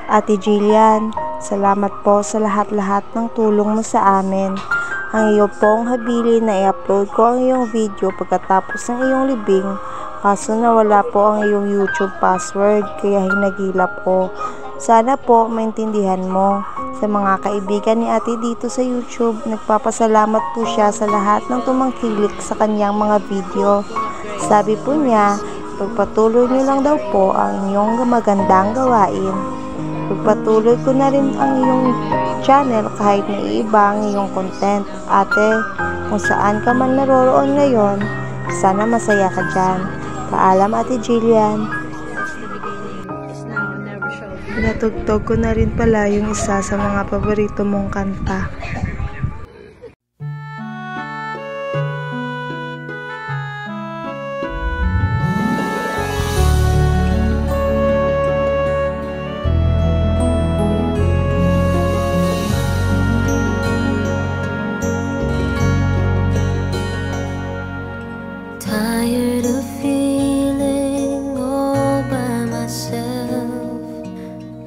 Ate Jillian, salamat po sa lahat-lahat ng tulong mo sa amin. Ang iyo pong habilin na i-upload ko ang iyong video pagkatapos ng iyong libing, kaso nawala po ang iyong YouTube password kaya hinagilap ko. Sana po maintindihan mo. Sa mga kaibigan ni ate dito sa YouTube, nagpapasalamat po siya sa lahat ng tumangkilik sa kanyang mga video. Sabi po niya, pagpatuloy niyo lang daw po ang inyong magandang gawain. Pagpatuloy ko na rin ang iyong channel kahit na iba ang iyong content. Ate, kung saan ka man naroroon ngayon, sana masaya ka dyan. Paalam, Ate Jillian. Natugtog ko na rin pala yung isa sa mga paborito mong kanta. Tired of feeling all by myself,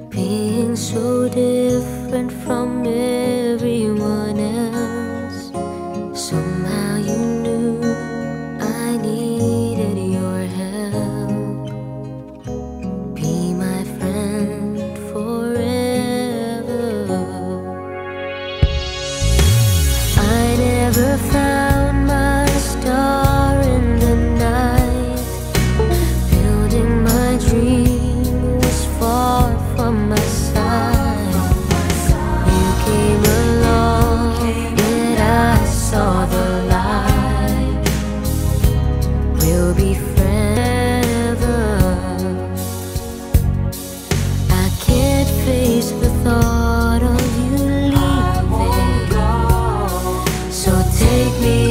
being so different from everyone else. Somehow you knew I needed your help. Be my friend forever. I never found my star be forever. I can't face the thought of you leaving, so take me